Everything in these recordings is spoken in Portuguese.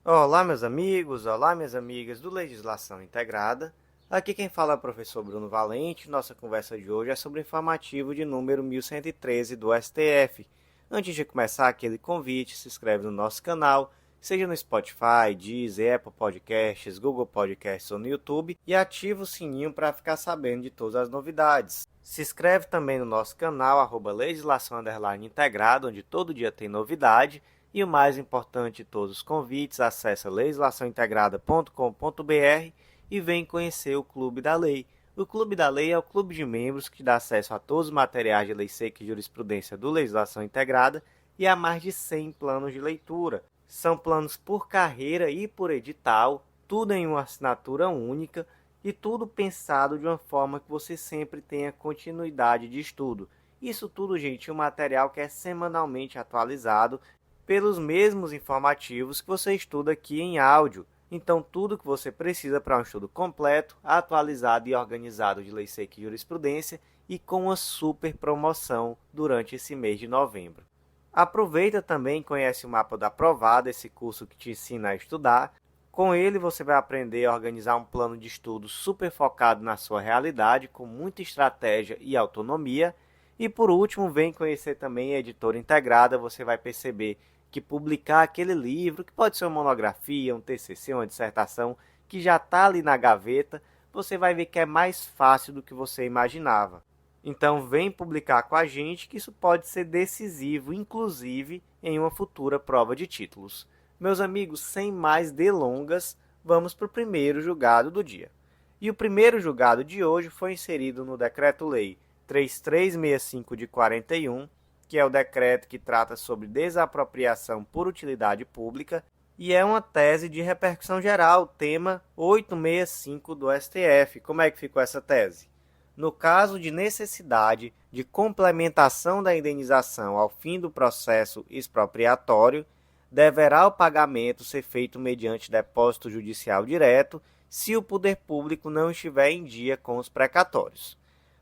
Olá, meus amigos, olá, minhas amigas do Legislação Integrada. Aqui quem fala é o professor Bruno Valente. Nossa conversa de hoje é sobre o informativo de número 1113 do STF. Antes de começar, aquele convite, se inscreve no nosso canal, seja no Spotify, Deezer, Apple Podcasts, Google Podcasts ou no YouTube, e ativa o sininho para ficar sabendo de todas as novidades. Se inscreve também no nosso canal, @legislação_integrada, onde todo dia tem novidade. E o mais importante de todos os convites, acesse legislaçãointegrada.com.br e vem conhecer o Clube da Lei. O Clube da Lei é o clube de membros que dá acesso a todos os materiais de lei seca e jurisprudência do Legislação Integrada e a mais de 100 planos de leitura. São planos por carreira e por edital, tudo em uma assinatura única e tudo pensado de uma forma que você sempre tenha continuidade de estudo. Isso tudo, gente, um material que é semanalmente atualizado pelos mesmos informativos que você estuda aqui em áudio. Então, tudo que você precisa para um estudo completo, atualizado e organizado de lei seca e jurisprudência e com uma super promoção durante esse mês de novembro. Aproveita também e conhece o Mapa da Aprovada, esse curso que te ensina a estudar. Com ele você vai aprender a organizar um plano de estudo super focado na sua realidade, com muita estratégia e autonomia. E por último, vem conhecer também a Editora Integrada. Você vai perceber que publicar aquele livro, que pode ser uma monografia, um TCC, uma dissertação, que já está ali na gaveta, você vai ver que é mais fácil do que você imaginava. Então vem publicar com a gente, que isso pode ser decisivo, inclusive em uma futura prova de títulos. Meus amigos, sem mais delongas, vamos para o primeiro julgado do dia. E o primeiro julgado de hoje foi inserido no Decreto-Lei 3365 de 41, que é o decreto que trata sobre desapropriação por utilidade pública, e é uma tese de repercussão geral, tema 865 do STF. Como é que ficou essa tese? No caso de necessidade de complementação da indenização ao fim do processo expropriatório, deverá o pagamento ser feito mediante depósito judicial direto, se o poder público não estiver em dia com os precatórios.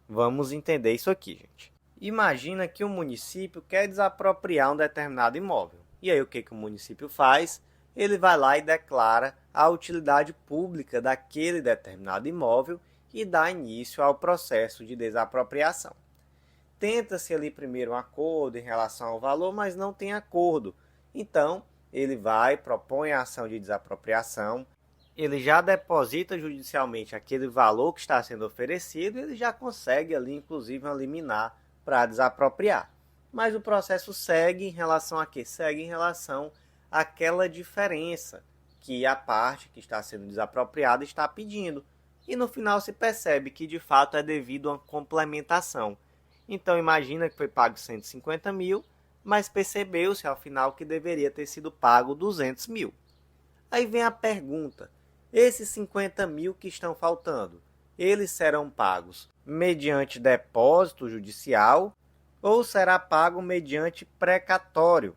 Vamos entender isso aqui, gente. Imagina que o município quer desapropriar um determinado imóvel. E aí o que o município faz? Ele vai lá e declara a utilidade pública daquele determinado imóvel e dá início ao processo de desapropriação. Tenta-se ali primeiro um acordo em relação ao valor, mas não tem acordo. Então, ele vai, propõe a ação de desapropriação, ele já deposita judicialmente aquele valor que está sendo oferecido e ele já consegue ali, inclusive, uma liminar para desapropriar. Mas o processo segue em relação a quê? Segue em relação àquela diferença que a parte que está sendo desapropriada está pedindo. E no final se percebe que de fato é devido a uma complementação. Então imagina que foi pago 150 mil, mas percebeu-se ao final que deveria ter sido pago 200 mil. Aí vem a pergunta, esses 50 mil que estão faltando, eles serão pagos mediante depósito judicial ou será pago mediante precatório?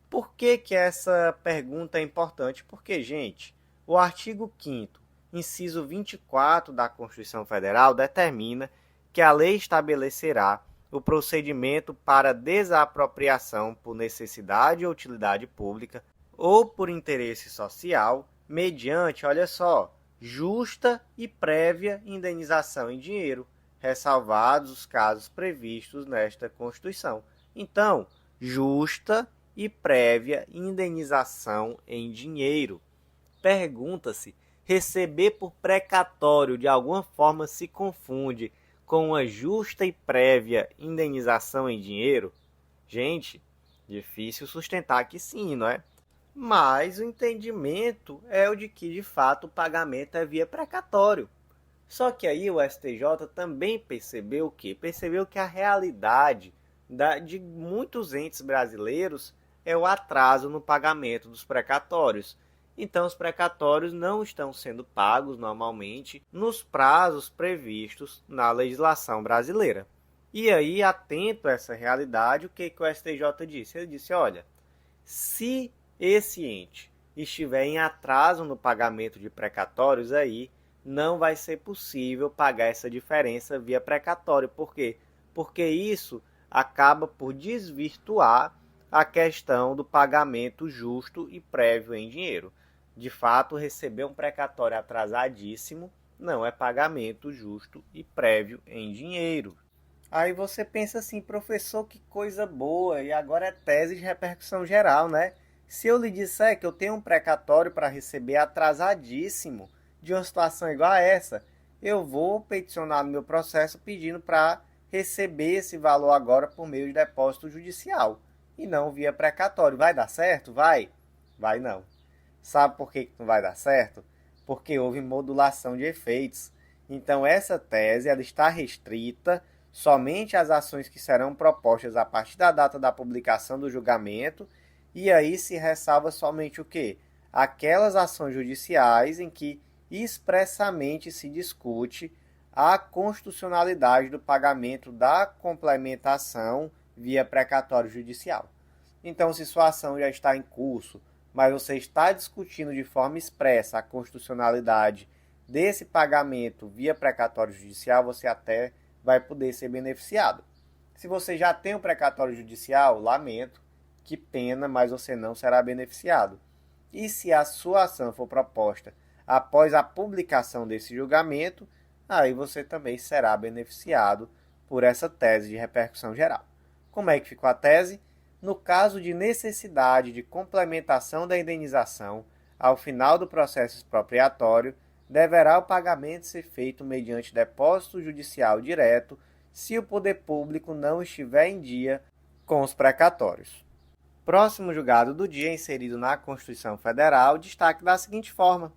Por que essa pergunta é importante? Porque, gente, o artigo 5º, inciso 24 da Constituição Federal determina que a lei estabelecerá o procedimento para desapropriação por necessidade ou utilidade pública ou por interesse social, mediante, olha só, justa e prévia indenização em dinheiro, ressalvados os casos previstos nesta Constituição. Então, justa e prévia indenização em dinheiro. Pergunta-se, receber por precatório de alguma forma se confunde com uma justa e prévia indenização em dinheiro? Gente, difícil sustentar que sim, não é? Mas o entendimento é o de que, de fato, o pagamento é via precatório. Só que aí o STJ também percebeu o quê? Percebeu que a realidade de muitos entes brasileiros é o atraso no pagamento dos precatórios. Então, os precatórios não estão sendo pagos normalmente nos prazos previstos na legislação brasileira. E aí, atento a essa realidade, o que o STJ disse? Ele disse, olha, se esse ente estiver em atraso no pagamento de precatórios, aí não vai ser possível pagar essa diferença via precatório. Por quê? Porque isso acaba por desvirtuar a questão do pagamento justo e prévio em dinheiro. De fato, receber um precatório atrasadíssimo não é pagamento justo e prévio em dinheiro. Aí você pensa assim, professor, que coisa boa, e agora é tese de repercussão geral, né? Se eu lhe disser que eu tenho um precatório para receber atrasadíssimo de uma situação igual a essa, eu vou peticionar no meu processo pedindo para receber esse valor agora por meio de depósito judicial e não via precatório. Vai dar certo? Vai? Vai não. Sabe por que não vai dar certo? Porque houve modulação de efeitos. Então essa tese ela está restrita somente às ações que serão propostas a partir da data da publicação do julgamento, e aí se ressalva somente o quê? Aquelas ações judiciais em que expressamente se discute a constitucionalidade do pagamento da complementação via precatório judicial. Então, se sua ação já está em curso, mas você está discutindo de forma expressa a constitucionalidade desse pagamento via precatório judicial, você até vai poder ser beneficiado. Se você já tem o precatório judicial, lamento, que pena, mas você não será beneficiado. E se a sua ação for proposta após a publicação desse julgamento, aí você também será beneficiado por essa tese de repercussão geral. Como é que ficou a tese? No caso de necessidade de complementação da indenização, ao final do processo expropriatório, deverá o pagamento ser feito mediante depósito judicial direto, se o poder público não estiver em dia com os precatórios. Próximo julgado do dia, inserido na Constituição Federal, destaque da seguinte forma: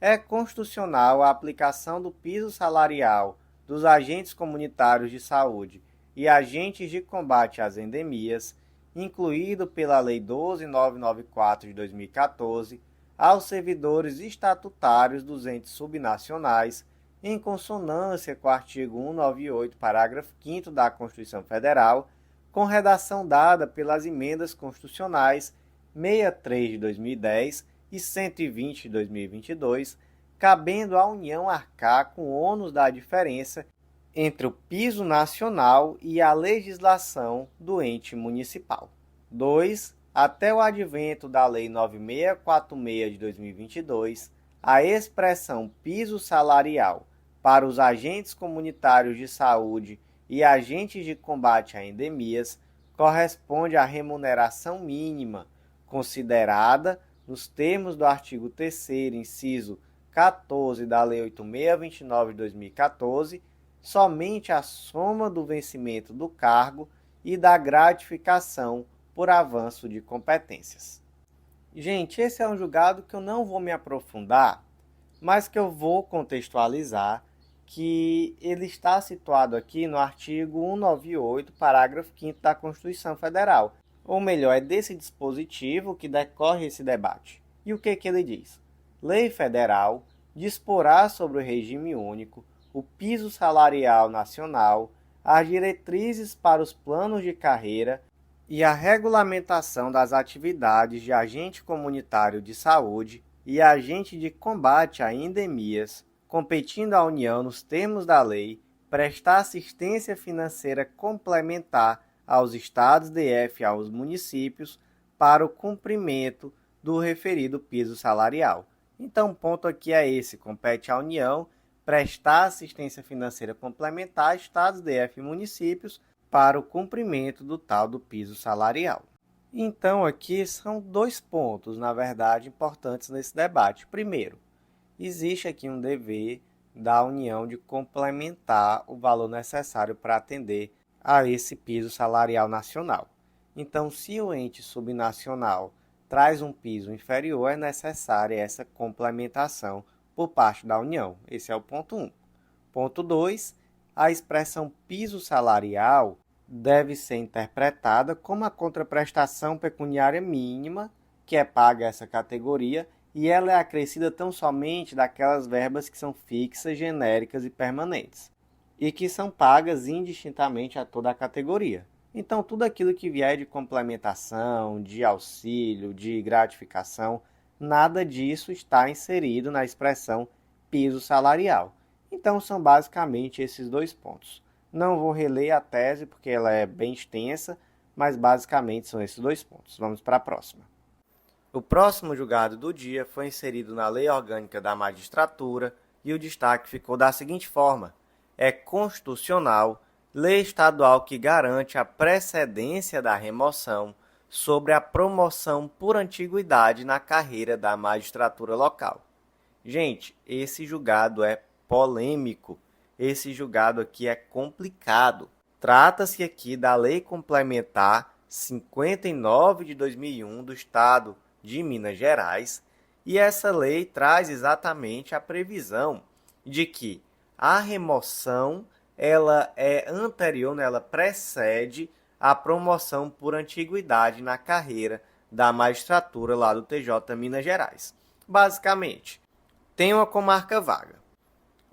é constitucional a aplicação do piso salarial dos agentes comunitários de saúde e agentes de combate às endemias, incluído pela Lei 12.994 de 2014, aos servidores estatutários dos entes subnacionais, em consonância com o artigo 198, parágrafo 5º da Constituição Federal, com redação dada pelas emendas constitucionais 63 de 2010 e 120 de 2022, cabendo à União arcar com o ônus da diferença entre o piso nacional e a legislação do ente municipal. 2. Até o advento da Lei 9646 de 2022, a expressão piso salarial para os agentes comunitários de saúde e agentes de combate a endemias corresponde à remuneração mínima, considerada, nos termos do artigo 3º, inciso 14 da Lei 8629 de 2014, somente a soma do vencimento do cargo e da gratificação por avanço de competências. Gente, esse é um julgado que eu não vou me aprofundar, mas que eu vou contextualizar que ele está situado aqui no artigo 198, parágrafo 5º da Constituição Federal. Ou melhor, é desse dispositivo que decorre esse debate. E o que ele diz? Lei Federal disporá sobre o regime único, o piso salarial nacional, as diretrizes para os planos de carreira e a regulamentação das atividades de agente comunitário de saúde e agente de combate a endemias, competindo à União nos termos da lei, prestar assistência financeira complementar aos estados DF e aos municípios para o cumprimento do referido piso salarial. Então, o ponto aqui é esse: compete à União prestar assistência financeira complementar a estados DF e municípios para o cumprimento do tal do piso salarial. Então, aqui são dois pontos, na verdade, importantes nesse debate. Primeiro, existe aqui um dever da União de complementar o valor necessário para atender a esse piso salarial nacional. Então, se o ente subnacional traz um piso inferior, é necessária essa complementação por parte da União. Esse é o ponto 1. Ponto 2. A expressão piso salarial deve ser interpretada como a contraprestação pecuniária mínima que é paga a essa categoria, e ela é acrescida tão somente daquelas verbas que são fixas, genéricas e permanentes, e que são pagas indistintamente a toda a categoria. Então, tudo aquilo que vier de complementação, de auxílio, de gratificação, nada disso está inserido na expressão piso salarial. Então, são basicamente esses dois pontos. Não vou reler a tese porque ela é bem extensa, mas basicamente são esses dois pontos. Vamos para a próxima. O próximo julgado do dia foi inserido na Lei Orgânica da Magistratura e o destaque ficou da seguinte forma: é constitucional lei estadual que garante a precedência da remoção sobre a promoção por antiguidade na carreira da magistratura local. Gente, esse julgado é polêmico, esse julgado aqui é complicado. Trata-se aqui da Lei Complementar 59 de 2001 do Estado de Minas Gerais, e essa lei traz exatamente a previsão de que a remoção ela é anterior, ela precede a promoção por antiguidade na carreira da magistratura lá do TJ Minas Gerais. Basicamente, tem uma comarca vaga.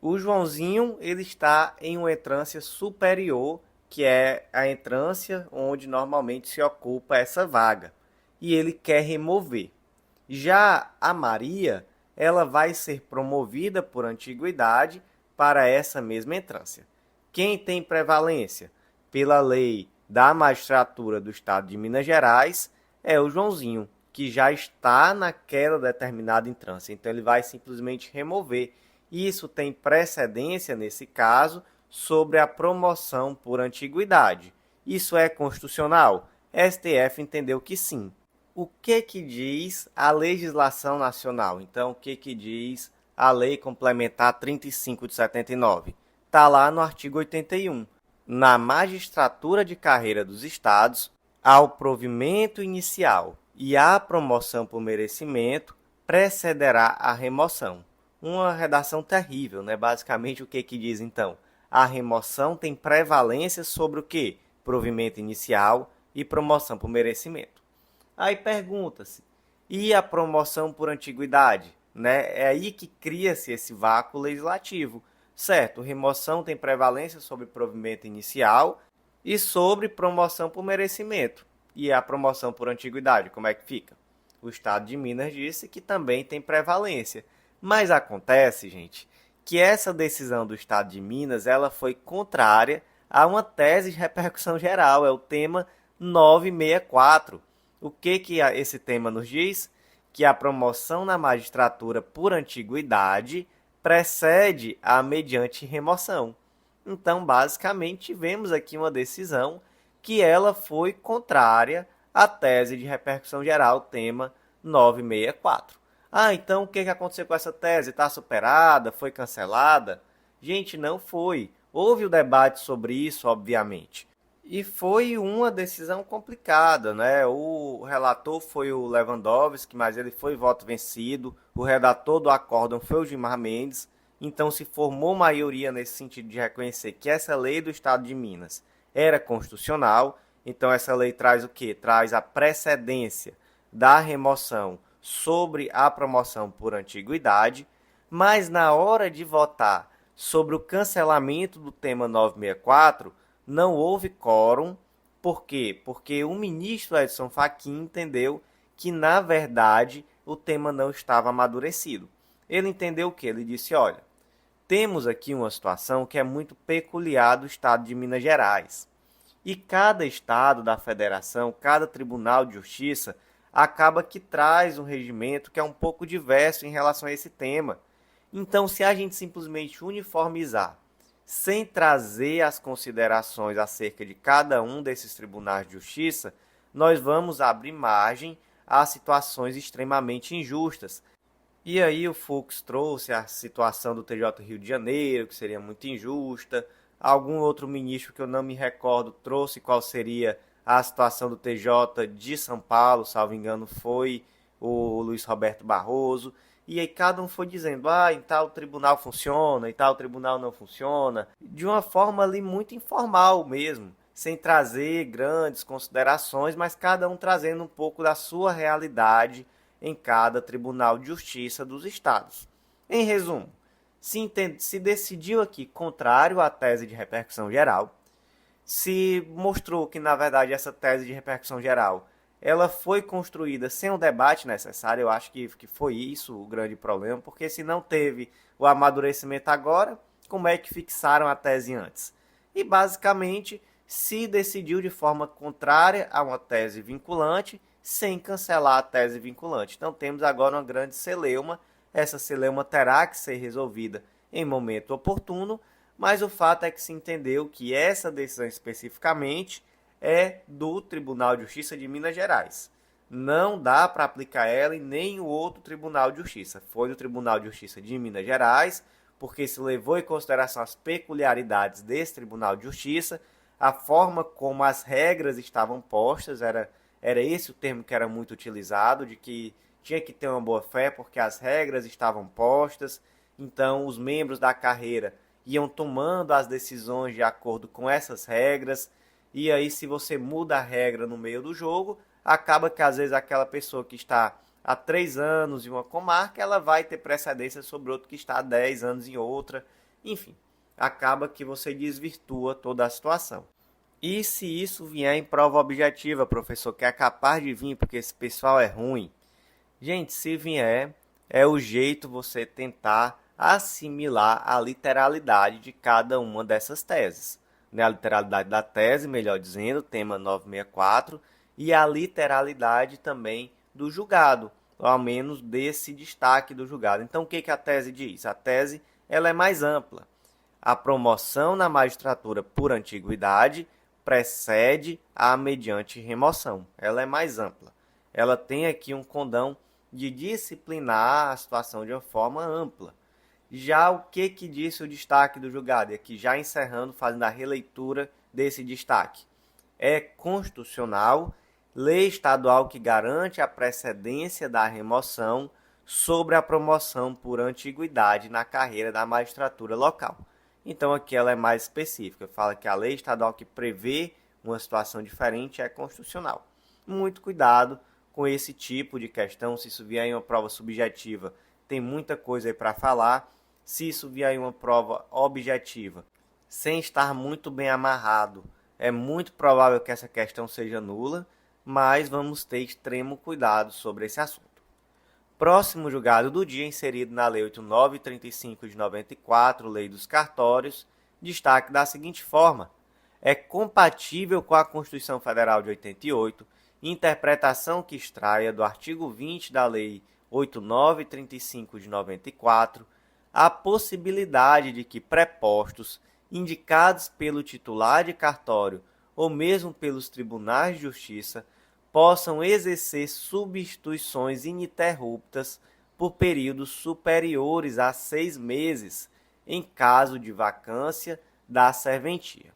O Joãozinho ele está em uma entrância superior, que é a entrância onde normalmente se ocupa essa vaga, e ele quer remover. Já a Maria, ela vai ser promovida por antiguidade para essa mesma entrância. Quem tem prevalência pela lei da magistratura do Estado de Minas Gerais é o Joãozinho, que já está naquela determinada entrância. Então ele vai simplesmente remover. Isso tem precedência, nesse caso, sobre a promoção por antiguidade. Isso é constitucional? STF entendeu que sim. O que diz a legislação nacional? Então, o que diz a Lei Complementar 35 de 79? Está lá no artigo 81. Na magistratura de carreira dos estados, ao provimento inicial e à promoção por merecimento, precederá a remoção. Uma redação terrível, né? Basicamente, o que diz, então? A remoção tem prevalência sobre o quê? Provimento inicial e promoção por merecimento. Aí pergunta-se, e a promoção por antiguidade? Né? É aí que cria-se esse vácuo legislativo. Certo, remoção tem prevalência sobre provimento inicial e sobre promoção por merecimento. E a promoção por antiguidade, como é que fica? O Estado de Minas disse que também tem prevalência. Mas acontece, gente, que essa decisão do Estado de Minas ela foi contrária a uma tese de repercussão geral, é o tema 964. O que esse tema nos diz? Que a promoção na magistratura por antiguidade precede a mediante remoção. Então, basicamente, tivemos aqui uma decisão que ela foi contrária à tese de repercussão geral, tema 964. Então o que aconteceu com essa tese? Está superada? Foi cancelada? Gente, não foi. Houve o debate sobre isso, obviamente. E foi uma decisão complicada, né? O relator foi o Lewandowski, mas ele foi voto vencido. O redator do acórdão foi o Gilmar Mendes. Então se formou maioria nesse sentido de reconhecer que essa lei do Estado de Minas era constitucional. Então essa lei traz o quê? Traz a precedência da remoção sobre a promoção por antiguidade. Mas na hora de votar sobre o cancelamento do tema 964, não houve quórum. Por quê? Porque o ministro Edson Fachin entendeu que, na verdade, o tema não estava amadurecido. Ele entendeu o quê? Ele disse, olha, temos aqui uma situação que é muito peculiar do Estado de Minas Gerais. E cada estado da federação, cada tribunal de justiça, acaba que traz um regimento que é um pouco diverso em relação a esse tema. Então, se a gente simplesmente uniformizar, sem trazer as considerações acerca de cada um desses tribunais de justiça, nós vamos abrir margem a situações extremamente injustas. E aí o Fux trouxe a situação do TJ Rio de Janeiro, que seria muito injusta. Algum outro ministro que eu não me recordo trouxe qual seria a situação do TJ de São Paulo, salvo engano, foi o Luiz Roberto Barroso. E aí cada um foi dizendo, em tal tribunal funciona, em tal tribunal não funciona, de uma forma ali muito informal mesmo, sem trazer grandes considerações, mas cada um trazendo um pouco da sua realidade em cada tribunal de justiça dos estados. Em resumo, se decidiu aqui contrário à tese de repercussão geral, se mostrou que, na verdade, essa tese de repercussão geral ela foi construída sem o debate necessário. Eu acho que foi isso o grande problema, porque se não teve o amadurecimento agora, como é que fixaram a tese antes? E, basicamente, se decidiu de forma contrária a uma tese vinculante sem cancelar a tese vinculante. Então temos agora uma grande celeuma. Essa celeuma terá que ser resolvida em momento oportuno, mas o fato é que se entendeu que essa decisão especificamente é do Tribunal de Justiça de Minas Gerais. Não dá para aplicar ela em nenhum outro Tribunal de Justiça. Foi do Tribunal de Justiça de Minas Gerais, porque se levou em consideração as peculiaridades desse Tribunal de Justiça, a forma como as regras estavam postas, era esse o termo que era muito utilizado, de que tinha que ter uma boa-fé, porque as regras estavam postas, então os membros da carreira iam tomando as decisões de acordo com essas regras, e aí se você muda a regra no meio do jogo, acaba que às vezes aquela pessoa que está há 3 anos em uma comarca, ela vai ter precedência sobre outro que está há 10 anos em outra, enfim, acaba que você desvirtua toda a situação. E se isso vier em prova objetiva, professor, que é capaz de vir porque esse pessoal é ruim? Gente, se vier, é o jeito você tentar assimilar a literalidade de cada uma dessas teses. Né? A literalidade da tese, melhor dizendo, tema 964, e a literalidade também do julgado, ou ao menos desse destaque do julgado. Então, o que a tese diz? A tese ela é mais ampla. A promoção na magistratura por antiguidade precede a mediante remoção. Ela é mais ampla. Ela tem aqui um condão de disciplinar a situação de uma forma ampla. Já o que disse o destaque do julgado? E aqui já encerrando, fazendo a releitura desse destaque. É constitucional, lei estadual que garante a precedência da remoção sobre a promoção por antiguidade na carreira da magistratura local. Então aqui ela é mais específica, fala que a lei estadual que prevê uma situação diferente é constitucional. Muito cuidado com esse tipo de questão, se isso vier em uma prova subjetiva, tem muita coisa aí para falar. Se isso vier em uma prova objetiva, sem estar muito bem amarrado, é muito provável que essa questão seja nula, mas vamos ter extremo cuidado sobre esse assunto. Próximo julgado do dia, inserido na Lei 8.935 de 94, Lei dos Cartórios, destaque da seguinte forma: é compatível com a Constituição Federal de 88, interpretação que extraia do artigo 20 da Lei 8.935 de 94, a possibilidade de que prepostos indicados pelo titular de cartório ou mesmo pelos tribunais de justiça possam exercer substituições ininterruptas por períodos superiores a 6 meses, em caso de vacância da serventia.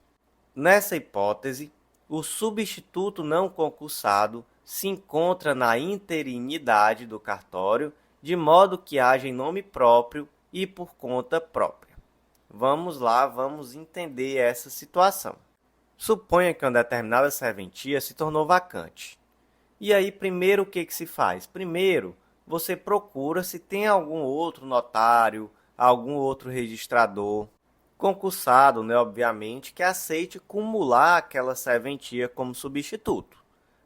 Nessa hipótese, o substituto não concursado se encontra na interinidade do cartório, de modo que haja em nome próprio e por conta própria. Vamos lá, vamos entender essa situação. Suponha que uma determinada serventia se tornou vacante. E aí, primeiro, o que se faz? Primeiro, você procura se tem algum outro notário, algum outro registrador concursado, né, obviamente, que aceite cumular aquela serventia como substituto.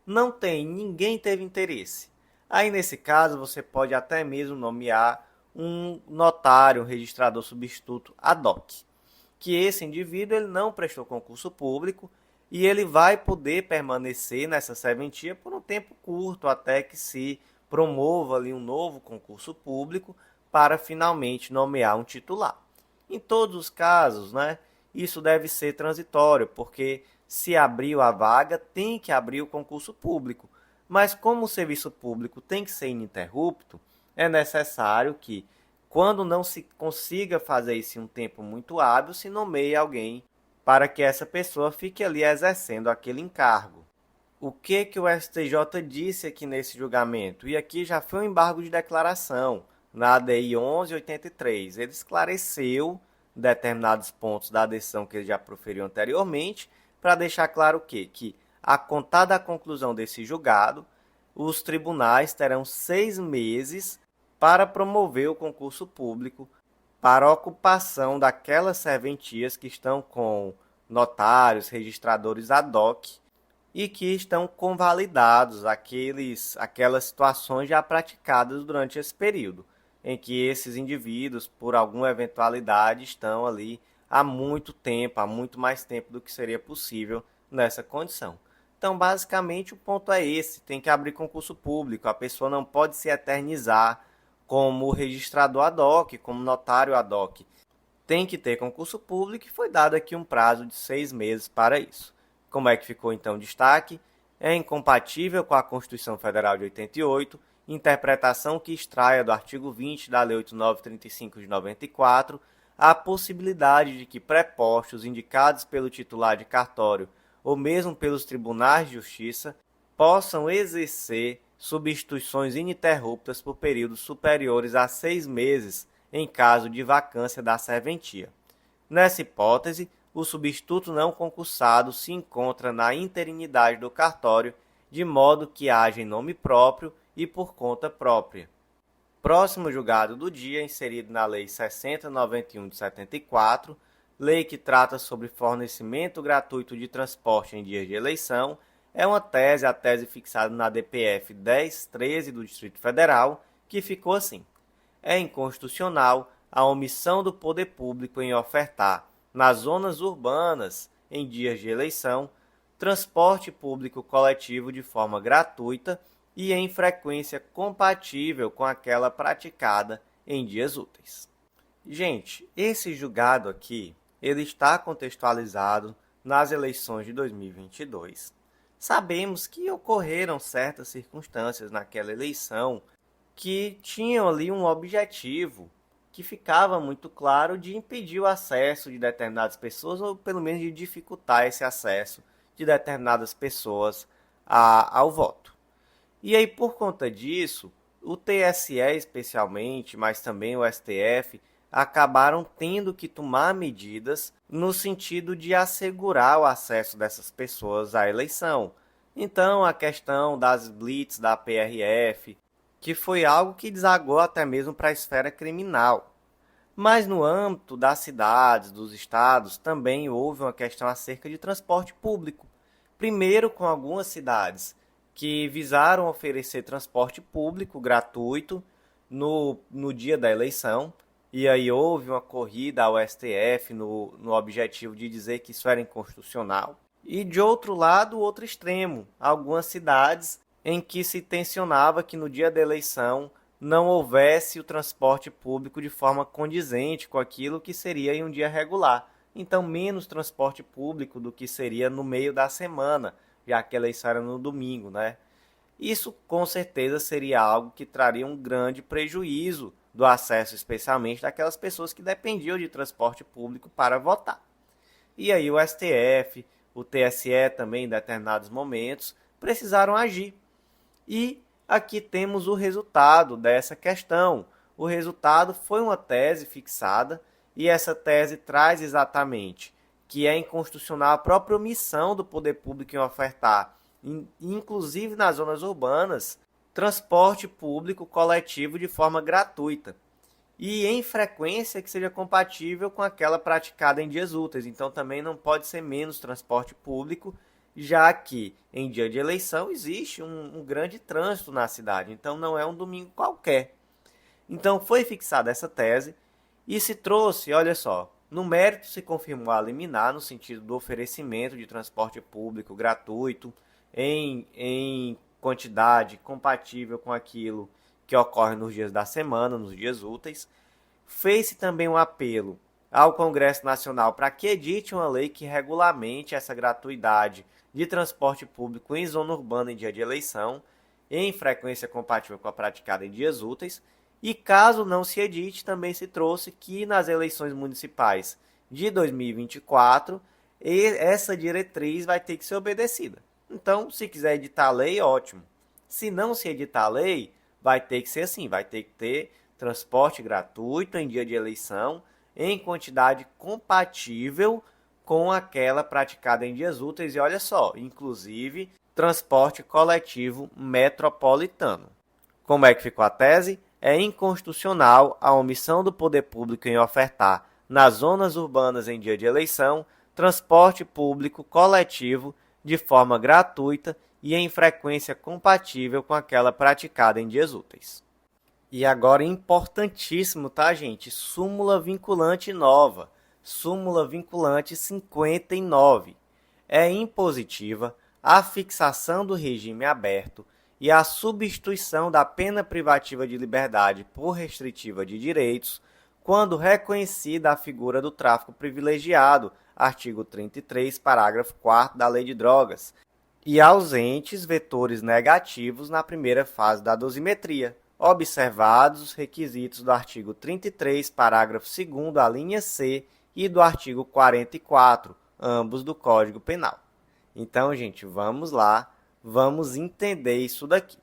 Não tem, ninguém teve interesse. Aí, nesse caso, você pode até mesmo nomear um notário, um registrador substituto ad hoc, que esse indivíduo ele não prestou concurso público e ele vai poder permanecer nessa serventia por um tempo curto, até que se promova ali um novo concurso público para finalmente nomear um titular. Em todos os casos, né, isso deve ser transitório, porque se abriu a vaga, tem que abrir o concurso público. Mas como o serviço público tem que ser ininterrupto, é necessário que, quando não se consiga fazer isso em um tempo muito hábil, se nomeie alguém para que essa pessoa fique ali exercendo aquele encargo. O que o STJ disse aqui nesse julgamento? E aqui já foi um embargo de declaração, na ADI 1183. Ele esclareceu determinados pontos da decisão que ele já proferiu anteriormente, para deixar claro o quê? Que, a contar da conclusão desse julgado, os tribunais terão 6 meses para promover o concurso público para a ocupação daquelas serventias que estão com notários, registradores ad hoc e que estão convalidados aquelas situações já praticadas durante esse período, em que esses indivíduos, por alguma eventualidade, estão ali há muito tempo, há muito mais tempo do que seria possível nessa condição. Então, basicamente, o ponto é esse: tem que abrir concurso público, a pessoa não pode se eternizar como registrador ad hoc, como notário ad hoc. Tem que ter concurso público e foi dado aqui um prazo de 6 meses para isso. Como é que ficou então o destaque? É incompatível com a Constituição Federal de 88, interpretação que extraia do artigo 20 da Lei 8935 de 94 a possibilidade de que prepostos indicados pelo titular de cartório ou mesmo pelos tribunais de justiça possam exercer substituições ininterruptas por períodos superiores a 6 meses em caso de vacância da serventia. Nessa hipótese, o substituto não concursado se encontra na interinidade do cartório, de modo que haja em nome próprio e por conta própria. Próximo julgado do dia, inserido na Lei 6091 de 74, lei que trata sobre fornecimento gratuito de transporte em dias de eleição, é a tese fixada na DPF 1013 do Distrito Federal, que ficou assim: é inconstitucional a omissão do poder público em ofertar, nas zonas urbanas, em dias de eleição, transporte público coletivo de forma gratuita e em frequência compatível com aquela praticada em dias úteis. Gente, esse julgado aqui, ele está contextualizado nas eleições de 2022. Sabemos que ocorreram certas circunstâncias naquela eleição que tinham ali um objetivo que ficava muito claro de impedir o acesso de determinadas pessoas ou pelo menos de dificultar esse acesso de determinadas pessoas ao voto. E aí, por conta disso, o TSE especialmente, mas também o STF, acabaram tendo que tomar medidas no sentido de assegurar o acesso dessas pessoas à eleição. Então, a questão das blitz da PRF, que foi algo que desagou até mesmo para a esfera criminal. Mas no âmbito das cidades, dos estados, também houve uma questão acerca de transporte público. Primeiro, com algumas cidades que visaram oferecer transporte público gratuito no dia da eleição, e aí houve uma corrida ao STF no objetivo de dizer que isso era inconstitucional. E de outro lado, o outro extremo, algumas cidades em que se tensionava que no dia da eleição não houvesse o transporte público de forma condizente com aquilo que seria em um dia regular. Então, menos transporte público do que seria no meio da semana, já que a eleição era no domingo, né? Isso, com certeza, seria algo que traria um grande prejuízo do acesso, especialmente daquelas pessoas que dependiam de transporte público para votar. E aí o STF, o TSE também, em determinados momentos, precisaram agir. E aqui temos o resultado dessa questão. O resultado foi uma tese fixada, e essa tese traz exatamente que é inconstitucional a própria omissão do poder público em ofertar, inclusive nas zonas urbanas, transporte público coletivo de forma gratuita e em frequência que seja compatível com aquela praticada em dias úteis. Então também não pode ser menos transporte público, já que em dia de eleição existe um grande trânsito na cidade, então não é um domingo qualquer. Então foi fixada essa tese e se trouxe, olha só, no mérito se confirmou a liminar no sentido do oferecimento de transporte público gratuito em quantidade compatível com aquilo que ocorre nos dias da semana, nos dias úteis. Fez-se também um apelo ao Congresso Nacional para que edite uma lei que regulamente essa gratuidade de transporte público em zona urbana em dia de eleição, em frequência compatível com a praticada em dias úteis. E caso não se edite, também se trouxe que nas eleições municipais de 2024, essa diretriz vai ter que ser obedecida. Então, se quiser editar a lei, ótimo. Se não se editar a lei, vai ter que ser assim, vai ter que ter transporte gratuito em dia de eleição, em quantidade compatível com aquela praticada em dias úteis. E olha só, inclusive, transporte coletivo metropolitano. Como é que ficou a tese? É inconstitucional a omissão do poder público em ofertar, nas zonas urbanas em dia de eleição, transporte público coletivo de forma gratuita e em frequência compatível com aquela praticada em dias úteis. E agora, importantíssimo, tá, gente? Súmula vinculante nova. Súmula vinculante 59. É impositiva a fixação do regime aberto e a substituição da pena privativa de liberdade por restritiva de direitos, quando reconhecida a figura do tráfico privilegiado, artigo 33, parágrafo 4º da Lei de Drogas, e ausentes vetores negativos na primeira fase da dosimetria, observados os requisitos do artigo 33, parágrafo 2º, a linha C, e do artigo 44, ambos do Código Penal. Então, gente, vamos lá, vamos entender isso daqui.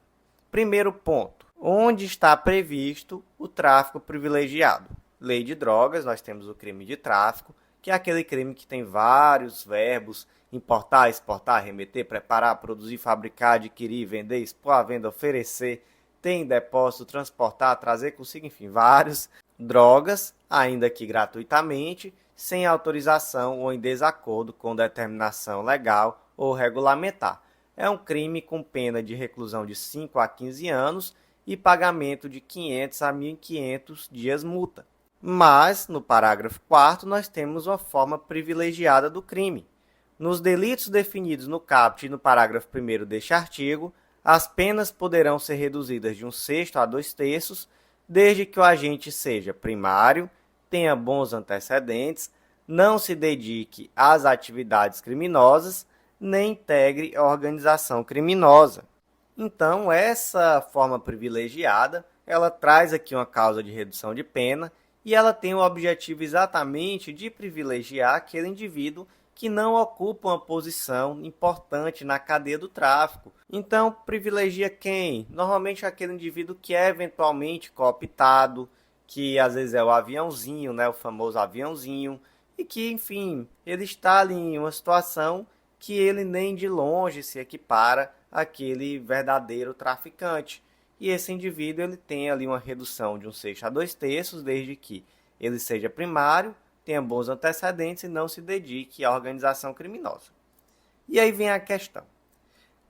Primeiro ponto, onde está previsto o tráfico privilegiado? Lei de Drogas, nós temos o crime de tráfico, que é aquele crime que tem vários verbos: importar, exportar, remeter, preparar, produzir, fabricar, adquirir, vender, expor à venda, oferecer, ter em depósito, transportar, trazer consigo, enfim, vários. Drogas, ainda que gratuitamente, sem autorização ou em desacordo com determinação legal ou regulamentar. É um crime com pena de reclusão de 5 a 15 anos e pagamento de 500 a 1.500 dias multa. Mas, no parágrafo 4º, nós temos uma forma privilegiada do crime. Nos delitos definidos no caput e no parágrafo 1º deste artigo, as penas poderão ser reduzidas de 1/6 a 2/3, desde que o agente seja primário, tenha bons antecedentes, não se dedique às atividades criminosas, nem integre a organização criminosa. Então, essa forma privilegiada, ela traz aqui uma causa de redução de pena e ela tem o objetivo exatamente de privilegiar aquele indivíduo que não ocupa uma posição importante na cadeia do tráfico. Então, privilegia quem? Normalmente aquele indivíduo que é eventualmente cooptado, que às vezes é o aviãozinho, né, o famoso aviãozinho, e que, enfim, ele está ali em uma situação que ele nem de longe se equipara àquele verdadeiro traficante. E esse indivíduo ele tem ali uma redução de 1/6 a 2/3, desde que ele seja primário, tenha bons antecedentes e não se dedique à organização criminosa. E aí vem a questão.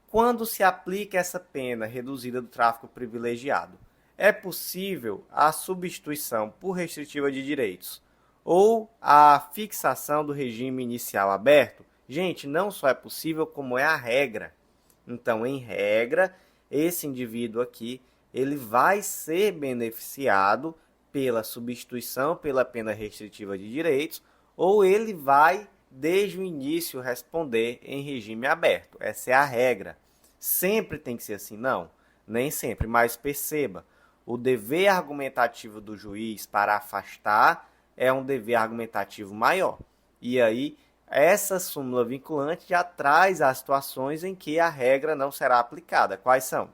Quando se aplica essa pena reduzida do tráfico privilegiado, é possível a substituição por restritiva de direitos ou a fixação do regime inicial aberto? Gente, não só é possível, como é a regra. Então, em regra, esse indivíduo aqui, ele vai ser beneficiado pela substituição pela pena restritiva de direitos, ou ele vai, desde o início, responder em regime aberto. Essa é a regra. Sempre tem que ser assim? Não, nem sempre, mas perceba, o dever argumentativo do juiz para afastar é um dever argumentativo maior. E aí, essa súmula vinculante já traz as situações em que a regra não será aplicada. Quais são?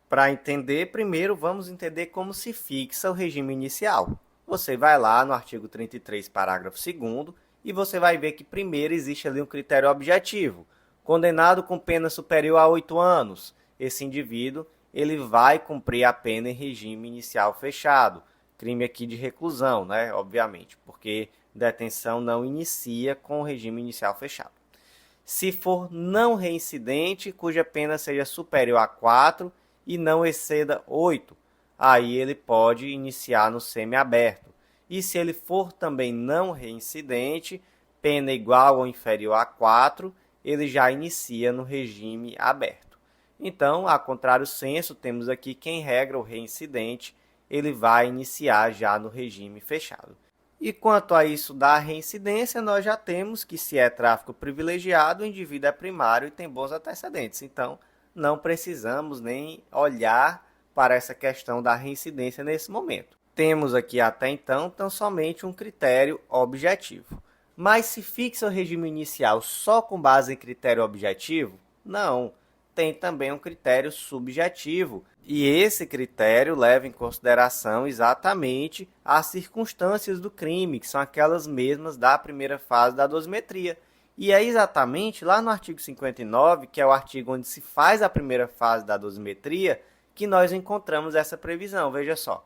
Para entender, primeiro vamos entender como se fixa o regime inicial. Você vai lá no artigo 33, parágrafo 2º, e você vai ver que primeiro existe ali um critério objetivo. Condenado com pena superior a 8 anos, esse indivíduo ele vai cumprir a pena em regime inicial fechado. Crime aqui de reclusão, né? Obviamente, porque detenção não inicia com o regime inicial fechado. Se for não reincidente, cuja pena seja superior a 4 e não exceda 8, aí ele pode iniciar no semiaberto. E se ele for também não reincidente, pena igual ou inferior a 4, ele já inicia no regime aberto. Então, a contrário senso, temos aqui que, em regra, o reincidente ele vai iniciar já no regime fechado. E quanto a isso da reincidência, nós já temos que, se é tráfico privilegiado, o indivíduo é primário e tem bons antecedentes. Então, não precisamos nem olhar para essa questão da reincidência nesse momento. Temos aqui até então tão somente um critério objetivo. Mas se fixa o regime inicial só com base em critério objetivo? Não, tem também um critério subjetivo. E esse critério leva em consideração exatamente as circunstâncias do crime, que são aquelas mesmas da primeira fase da dosimetria. E é exatamente lá no artigo 59, que é o artigo onde se faz a primeira fase da dosimetria, que nós encontramos essa previsão. Veja só,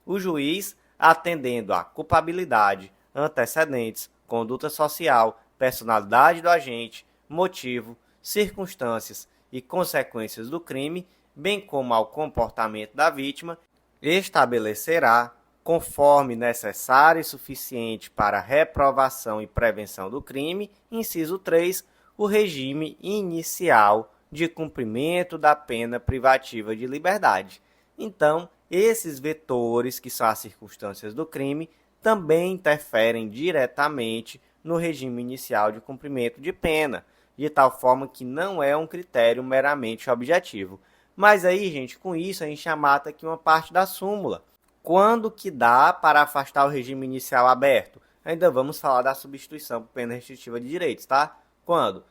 o juiz, atendendo à culpabilidade, antecedentes, conduta social, personalidade do agente, motivo, circunstâncias e consequências do crime, bem como ao comportamento da vítima, estabelecerá, conforme necessário e suficiente para a reprovação e prevenção do crime, inciso 3, o regime inicial de cumprimento da pena privativa de liberdade. Então, esses vetores, que são as circunstâncias do crime, também interferem diretamente no regime inicial de cumprimento de pena, de tal forma que não é um critério meramente objetivo. Mas aí, gente, com isso a gente já mata aqui uma parte da súmula. Quando que dá para afastar o regime inicial aberto? Ainda vamos falar da substituição por pena restritiva de direitos, tá? Quando?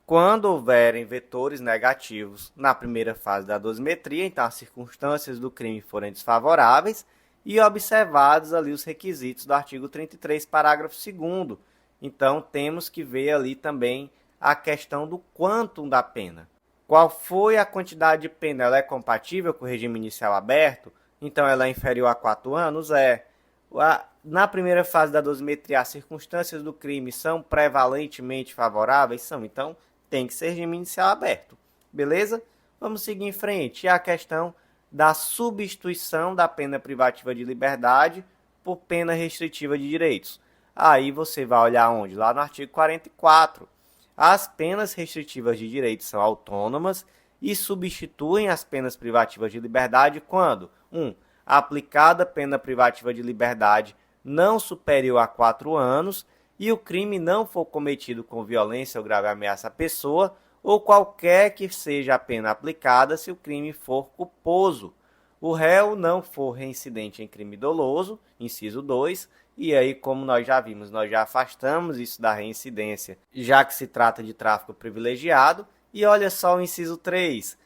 Quando houverem vetores negativos na primeira fase da dosimetria, então as circunstâncias do crime forem desfavoráveis, e observados ali os requisitos do artigo 33, parágrafo 2º. Então, temos que ver ali também a questão do quantum da pena. Qual foi a quantidade de pena? Ela é compatível com o regime inicial aberto? Então, ela é inferior a 4 anos? Na primeira fase da dosimetria, as circunstâncias do crime são prevalentemente favoráveis? São. Então, tem que ser regime inicial aberto. Beleza? Vamos seguir em frente. E a questão da substituição da pena privativa de liberdade por pena restritiva de direitos. Aí você vai olhar onde? Lá no artigo 44. As penas restritivas de direitos são autônomas e substituem as penas privativas de liberdade quando 1. Aplicada pena privativa de liberdade não superior a 4 anos e o crime não for cometido com violência ou grave ameaça à pessoa, ou qualquer que seja a pena aplicada se o crime for culposo. O réu não for reincidente em crime doloso, inciso 2, e aí, como nós já vimos, nós já afastamos isso da reincidência, já que se trata de tráfico privilegiado. E olha só o inciso 3.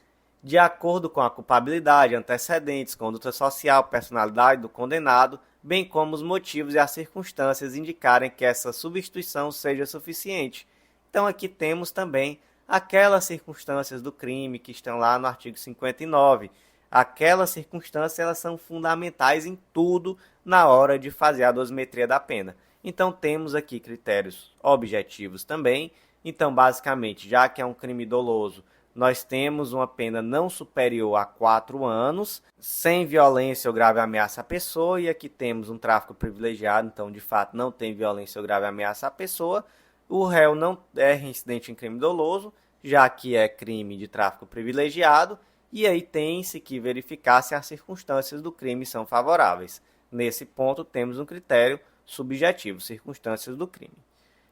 De acordo com a culpabilidade, antecedentes, conduta social, personalidade do condenado, bem como os motivos e as circunstâncias indicarem que essa substituição seja suficiente. Então aqui temos também aquelas circunstâncias do crime que estão lá no artigo 59. Aquelas circunstâncias elas são fundamentais em tudo na hora de fazer a dosimetria da pena. Então temos aqui critérios objetivos também. Então basicamente, já que é um crime doloso, nós temos uma pena não superior a 4 anos, sem violência ou grave ameaça à pessoa, e aqui temos um tráfico privilegiado, então de fato não tem violência ou grave ameaça à pessoa. O réu não é reincidente em crime doloso, já que é crime de tráfico privilegiado, e aí tem-se que verificar se as circunstâncias do crime são favoráveis. Nesse ponto temos um critério subjetivo, circunstâncias do crime.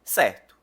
Certo.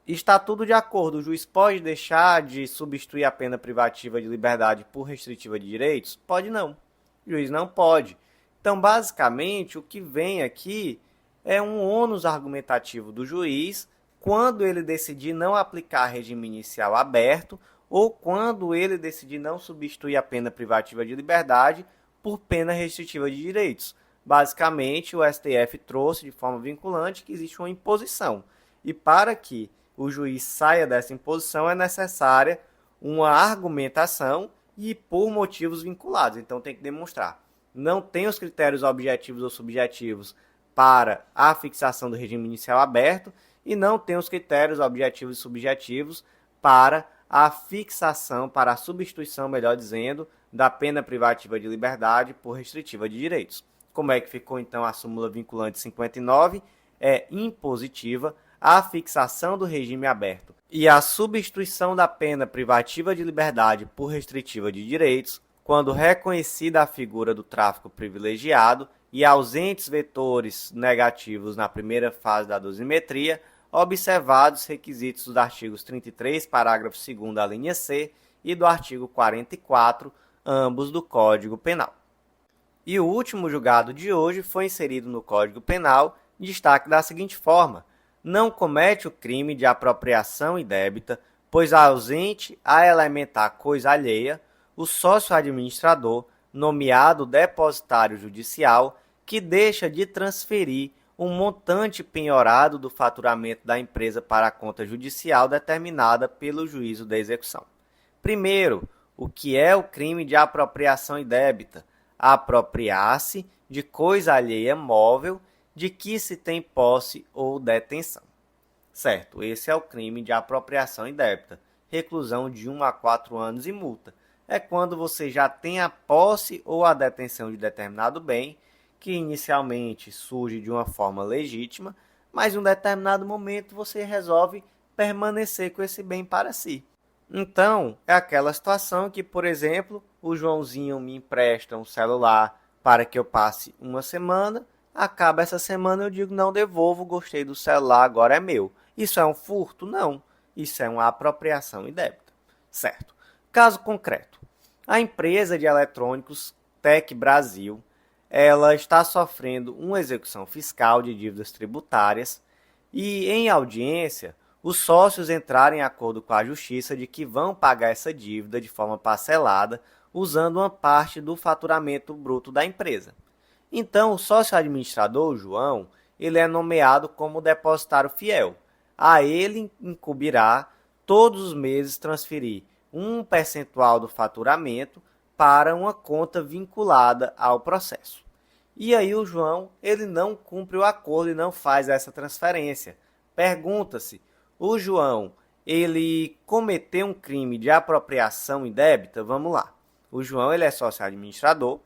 Está tudo de acordo, o juiz pode deixar de substituir a pena privativa de liberdade por restritiva de direitos? Pode não. O juiz não pode. Então, basicamente, o que vem aqui é um ônus argumentativo do juiz quando ele decidir não aplicar regime inicial aberto ou quando ele decidir não substituir a pena privativa de liberdade por pena restritiva de direitos. Basicamente, o STF trouxe de forma vinculante que existe uma imposição. E para que o juiz saia dessa imposição, é necessária uma argumentação e por motivos vinculados. Então tem que demonstrar. Não tem os critérios objetivos ou subjetivos para a fixação do regime inicial aberto e não tem os critérios objetivos e subjetivos para a fixação, para a substituição, melhor dizendo, da pena privativa de liberdade por restritiva de direitos. Como é que ficou então a súmula vinculante 59? É impositiva a fixação do regime aberto e a substituição da pena privativa de liberdade por restritiva de direitos, quando reconhecida a figura do tráfico privilegiado e ausentes vetores negativos na primeira fase da dosimetria, observados os requisitos dos artigos 33, parágrafo 2º, a linha C, e do artigo 44, ambos do Código Penal. E o último julgado de hoje foi inserido no Código Penal, destaque da seguinte forma: não comete o crime de apropriação indébita, pois ausente a elementar coisa alheia, o sócio administrador, nomeado depositário judicial, que deixa de transferir um montante penhorado do faturamento da empresa para a conta judicial determinada pelo juízo da execução. Primeiro, o que é o crime de apropriação indébita? Apropriar-se de coisa alheia móvel de que se tem posse ou detenção. Certo, esse é o crime de apropriação indébita, reclusão de 1 a 4 anos e multa. É quando você já tem a posse ou a detenção de determinado bem, que inicialmente surge de uma forma legítima, mas em um determinado momento você resolve permanecer com esse bem para si. Então, é aquela situação que, por exemplo, o Joãozinho me empresta um celular para que eu passe uma semana, acaba essa semana eu digo, não devolvo, gostei do celular, agora é meu. Isso é um furto? Não. Isso é uma apropriação indébita. Certo. Caso concreto. A empresa de eletrônicos Tec Brasil, ela está sofrendo uma execução fiscal de dívidas tributárias e, em audiência, os sócios entraram em acordo com a Justiça de que vão pagar essa dívida de forma parcelada, usando uma parte do faturamento bruto da empresa. Então, o sócio administrador, o João, ele é nomeado como depositário fiel. A ele incumbirá todos os meses transferir um percentual do faturamento para uma conta vinculada ao processo. E aí o João, ele não cumpre o acordo e não faz essa transferência. Pergunta-se, o João, ele cometeu um crime de apropriação indébita? Vamos lá. O João, ele é sócio administrador,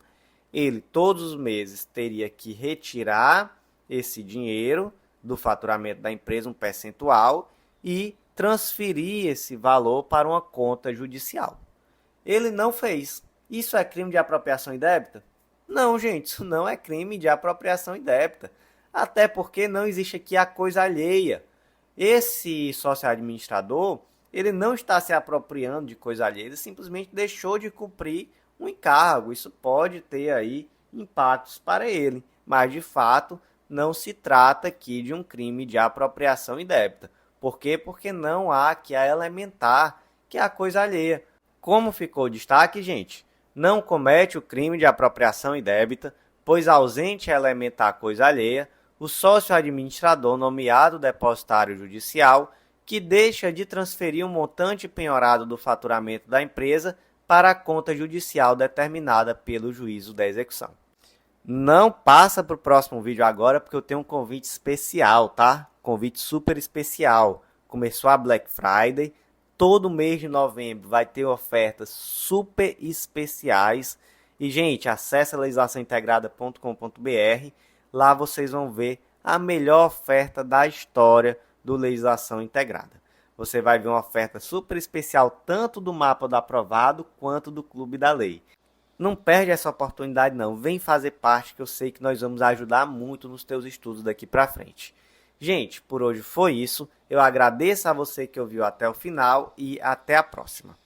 ele todos os meses teria que retirar esse dinheiro do faturamento da empresa, um percentual, e transferir esse valor para uma conta judicial. Ele não fez. Isso é crime de apropriação indébita? Não, gente, isso não é crime de apropriação indébita. Até porque não existe aqui a coisa alheia. Esse sócio administrador, ele não está se apropriando de coisa alheia, ele simplesmente deixou de cumprir um encargo. Isso pode ter aí impactos para ele, mas de fato não se trata aqui de um crime de apropriação indébita. Por quê? Porque não há aqui a elementar, que é a coisa alheia. Como ficou o destaque, gente? Não comete o crime de apropriação indébita, pois ausente a elementar coisa alheia, o sócio administrador nomeado depositário judicial, que deixa de transferir um montante penhorado do faturamento da empresa para a conta judicial determinada pelo juízo da execução. Não passa para o próximo vídeo agora, porque eu tenho um convite especial, tá? Convite super especial. Começou a Black Friday, todo mês de novembro vai ter ofertas super especiais. E, gente, acesse legislaçãointegrada.com.br. Lá vocês vão ver a melhor oferta da história do Legislação Integrada. Você vai ver uma oferta super especial tanto do mapa do aprovado quanto do Clube da Lei. Não perde essa oportunidade não, vem fazer parte que eu sei que nós vamos ajudar muito nos teus estudos daqui para frente. Gente, por hoje foi isso, eu agradeço a você que ouviu até o final e até a próxima.